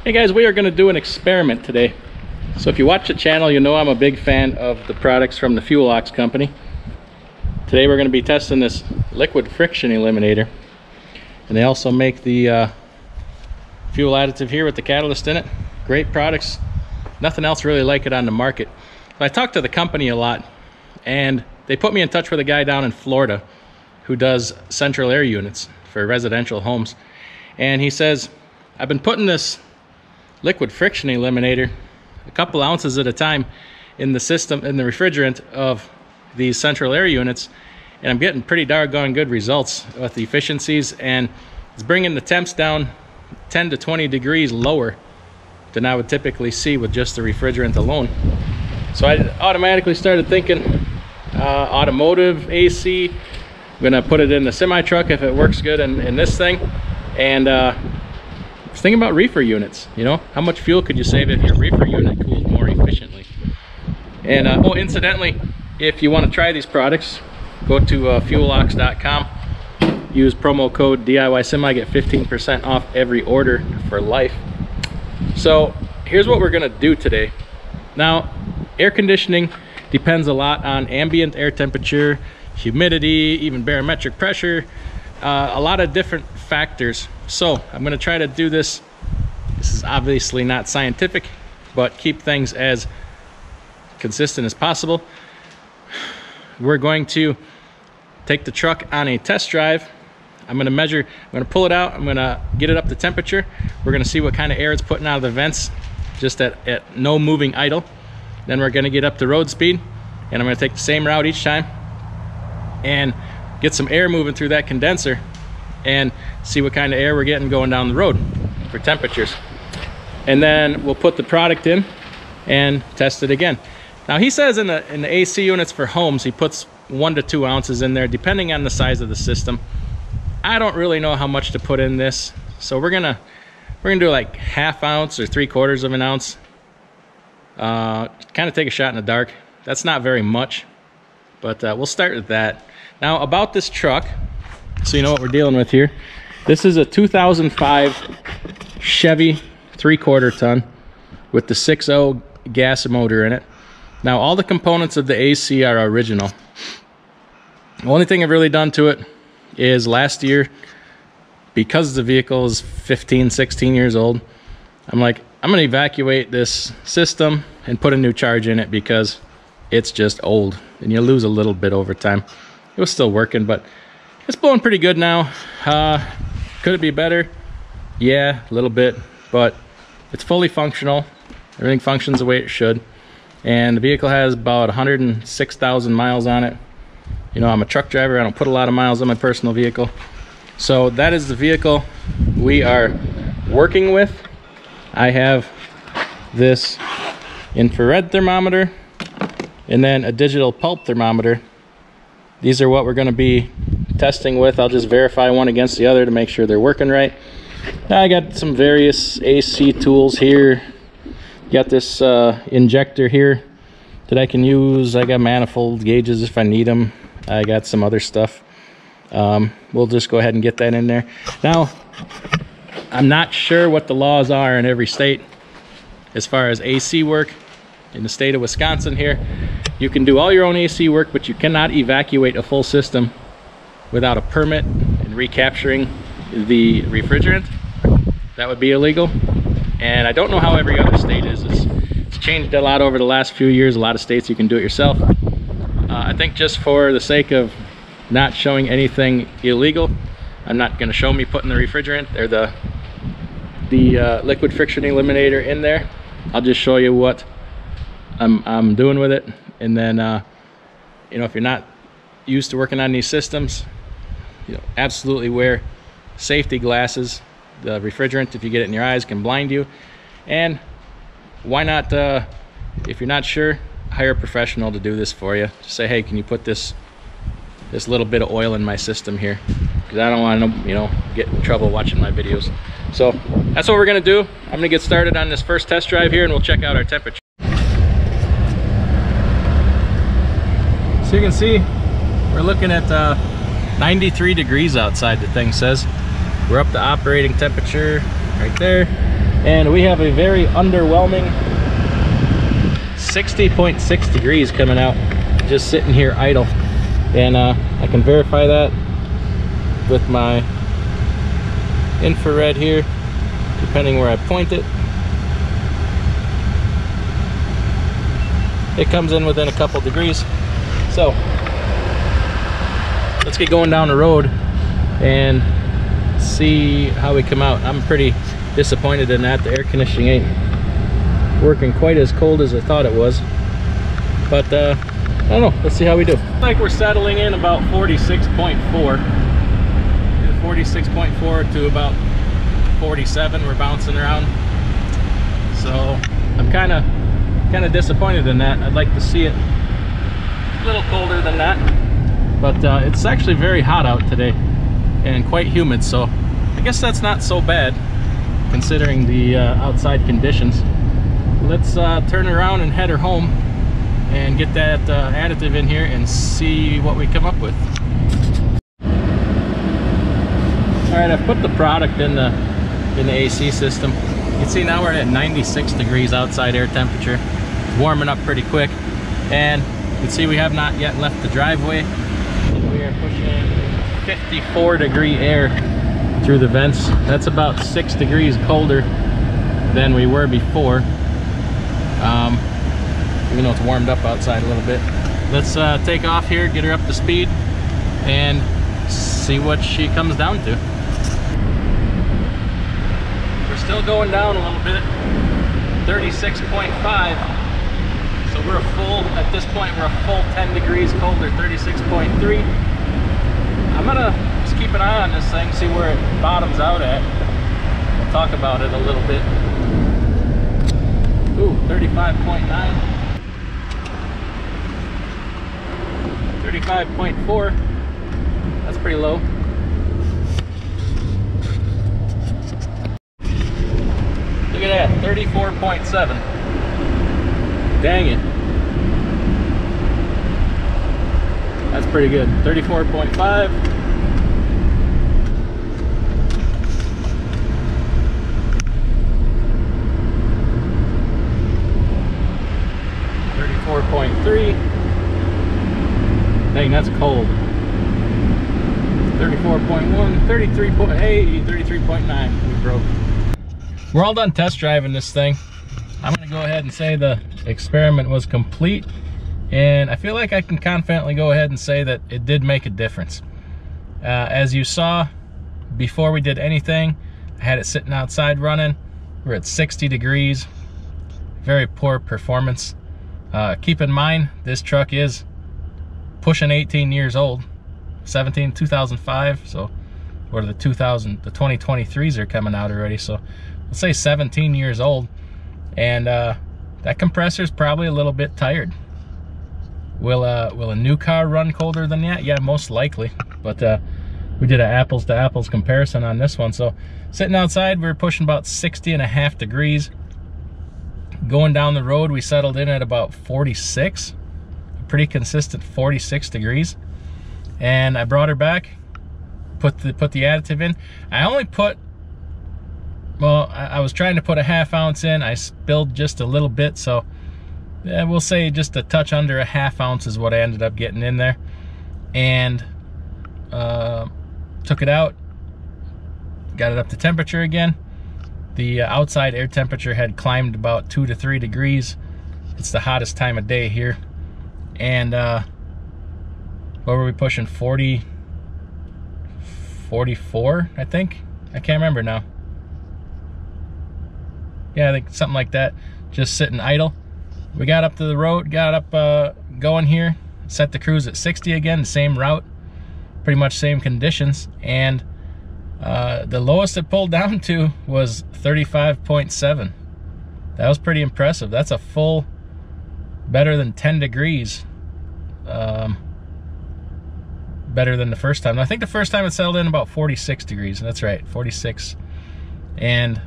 Hey guys, we are going to do an experiment today. So if you watch the channel, you know I'm a big fan of the products from the Fuel-Ox company. Today we're going to be testing this liquid friction eliminator. And they also make the fuel additive here with the catalyst in it. Great products. Nothing else really like it on the market. But I talked to the company a lot, and they put me in touch with a guy down in Florida who does central air units for residential homes. And he says, I've been putting this liquid friction eliminator a couple ounces at a time in the system, in the refrigerant of these central air units, and I'm getting pretty doggone good results with the efficiencies, and it's bringing the temps down 10 to 20 degrees lower than I would typically see with just the refrigerant alone. So I automatically started thinking automotive AC. I'm gonna put it in the semi truck if it works good in this thing, and I was thinking about reefer units. You know, how much fuel could you save if your reefer unit cooled more efficiently? And oh, incidentally, if you want to try these products, go to fuelox.com, use promo code DIYSemi, get 15% off every order for life. So here's what we're gonna do today. Now, air conditioning depends a lot on ambient air temperature, humidity, even barometric pressure, a lot of different factors. So I'm going to try to do this. This is obviously not scientific, but keep things as consistent as possible. We're going to take the truck on a test drive. I'm going to measure, I'm going to pull it out, I'm going to get it up to temperature. We're going to see what kind of air it's putting out of the vents, just at no moving idle. Then we're going to get up to road speed, and I'm going to take the same route each time and get some air moving through that condenser and see what kind of air we're getting going down the road for temperatures. And then we'll put the product in and test it again. Now he says in the AC units for homes, he puts 1 to 2 ounces in there depending on the size of the system. I don't really know how much to put in this, so we're gonna do like 1/2 ounce or 3/4 of an ounce. Kind of take a shot in the dark. That's not very much, but we'll start with that. Now about this truck, so you know what we're dealing with here. This is a 2005 Chevy 3/4 ton with the 6.0 gas motor in it. Now all the components of the AC are original. The only thing I've really done to it is last year, because the vehicle is 15, 16 years old, I'm like, I'm gonna evacuate this system and put a new charge in it because it's just old and you lose a little bit over time. It was still working, but it's blowing pretty good now. Could it be better? Yeah, a little bit, but it's fully functional. Everything functions the way it should. And the vehicle has about 106,000 miles on it. You know, I'm a truck driver. I don't put a lot of miles on my personal vehicle. So that is the vehicle we are working with. I have this infrared thermometer and then a digital pulp thermometer. These are what we're going to be testing with. I'll just verify one against the other to make sure they're working right. Now I got some various AC tools here. Got this injector here that I can use. I got manifold gauges if I need them. I got some other stuff. We'll just go ahead and get that in there. Now, I'm not sure what the laws are in every state as far as AC work. In the state of Wisconsin here, you can do all your own AC work, but you cannot evacuate a full system without a permit and recapturing the refrigerant. That would be illegal. And I don't know how every other state is. It's changed a lot over the last few years. A lot of states you can do it yourself. I think just for the sake of not showing anything illegal, I'm not going to show me putting the refrigerant or the liquid friction eliminator in there. I'll just show you what I'm doing with it. And then you know, if you're not used to working on these systems, you know, absolutely wear safety glasses. The refrigerant, if you get it in your eyes, can blind you. And why not, if you're not sure, hire a professional to do this for you. Just say, hey, can you put this little bit of oil in my system here? Because I don't want to, you know, get in trouble watching my videos. So that's what we're gonna do. I'm gonna get started on this first test drive here, and we'll check out our temperature. So you can see we're looking at 93 degrees outside, the thing says. We're up to operating temperature right there. and we have a very underwhelming 60.6 degrees coming out, just sitting here idle. And I can verify that with my infrared here, depending where I point it. It comes in within a couple degrees. So let's get going down the road and see how we come out. I'm pretty disappointed in that. The air conditioning ain't working quite as cold as I thought it was, but I don't know, let's see how we do. Like we're settling in about 46.4 to about 47. We're bouncing around, so I'm kind of disappointed in that. I'd like to see it a little colder than that, but it's actually very hot out today and quite humid, so I guess that's not so bad considering the outside conditions. Let's turn around and head her home and get that additive in here and see what we come up with. All right, I've put the product in the AC system. You can see now we're at 96 degrees outside air temperature. It's warming up pretty quick, and you can see we have not yet left the driveway. We are pushing 54 degree air through the vents. That's about 6 degrees colder than we were before, even though it's warmed up outside a little bit. Let's take off here, get her up to speed, and see what she comes down to. We're still going down a little bit, 36.5. So we're a full, at this point, we're a full 10 degrees colder, 36.3. I'm gonna just keep an eye on this thing, see where it bottoms out at. We'll talk about it a little bit. Ooh, 35.9. 35.4. That's pretty low. Look at that, 34.7. Dang it. That's pretty good. 34.5. 34.3. Dang, that's cold. 34.1, 33.8, 33.9. We broke. We're all done test driving this thing. I'm gonna go ahead and say the experiment was complete, and I feel like I can confidently go ahead and say that it did make a difference. As you saw before we did anything, I had it sitting outside running. We're at 60 degrees. Very poor performance. Keep in mind, this truck is pushing 18 years old. 2005, so what are the 2023s are coming out already, so let's say 17 years old, and that compressor is probably a little bit tired. Will a new car run colder than that? Yeah, most likely, but we did an apples to apples comparison on this one. So sitting outside, we were pushing about 60.5 degrees. Going down the road, we settled in at about 46, a pretty consistent 46 degrees. And I brought her back, put the additive in. I only put, well, I was trying to put a ½ ounce in. I spilled just a little bit, so yeah, we'll say just a touch under a ½ ounce is what I ended up getting in there. And took it out, got it up to temperature again. The outside air temperature had climbed about 2 to 3 degrees. It's the hottest time of day here. And what were we pushing? 40, 44, I think? I can't remember now. Yeah, I think something like that. Just sitting idle. We got up to the road, got up going here, set the cruise at 60 again, the same route, pretty much same conditions, and the lowest it pulled down to was 35.7. That was pretty impressive. That's a full, better than 10 degrees. Better than the first time. I think the first time it settled in about 46 degrees. That's right, 46. And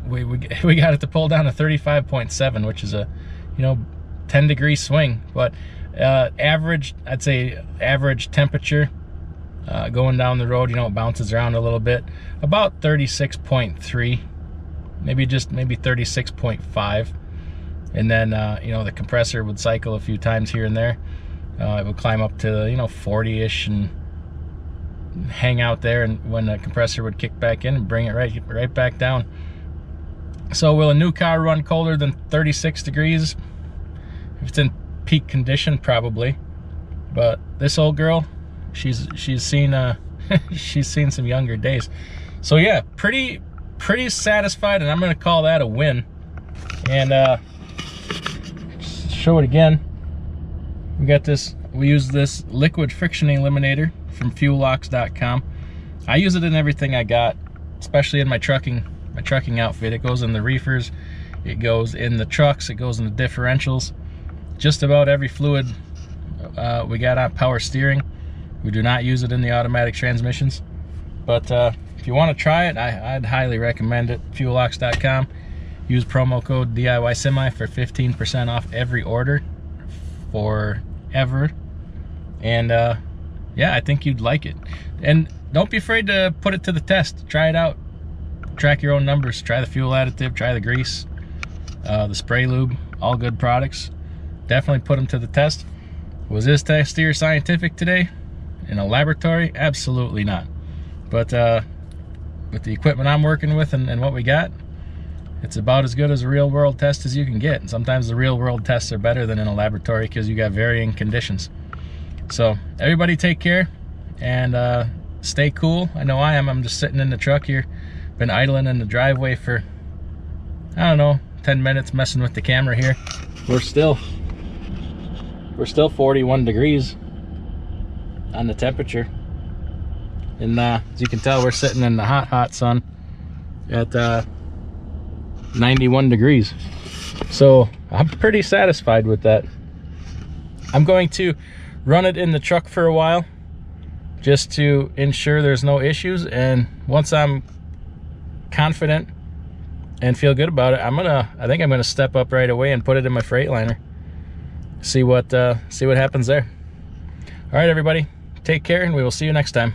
we got it to pull down to 35.7, which is a, 10 degree swing. But average, I'd say average temperature going down the road, it bounces around a little bit, about 36.3. maybe 36.5. And then you know, the compressor would cycle a few times here and there. It would climb up to, you know, 40-ish and hang out there, and when the compressor would kick back in and bring it right back down. So will a new car run colder than 36 degrees? If it's in peak condition, probably. But this old girl, she's seen she's seen some younger days. So yeah, pretty satisfied, and I'm gonna call that a win. And show it again. We use this liquid friction eliminator from fuelox.com. I use it in everything I got, especially in my trucking outfit. It goes in the reefers, it goes in the trucks, it goes in the differentials, just about every fluid we got on power steering. We do not use it in the automatic transmissions, but if you want to try it, I'd highly recommend it. Fuelox.com. Use promo code DIYSemi for 15% off every order forever. And yeah, I think you'd like it. And don't be afraid to put it to the test. Try it out. Track your own numbers. Try the fuel additive, try the grease, the spray lube, all good products. Definitely put them to the test. Was this test steer scientific today? In a laboratory? Absolutely not. But with the equipment I'm working with and what we got, it's about as good as a real world test as you can get. And sometimes the real world tests are better than in a laboratory because you got varying conditions. So everybody take care and stay cool. I know I am. I'm just sitting in the truck here. Been idling in the driveway for, I don't know, 10 minutes messing with the camera here. We're still 41 degrees on the temperature. And as you can tell, we're sitting in the hot sun at 91 degrees. So I'm pretty satisfied with that. I'm going to run it in the truck for a while just to ensure there's no issues, and once I'm confident and feel good about it, I think I'm gonna step up right away and put it in my Freightliner. See what happens there. All right, everybody, take care, and we will see you next time.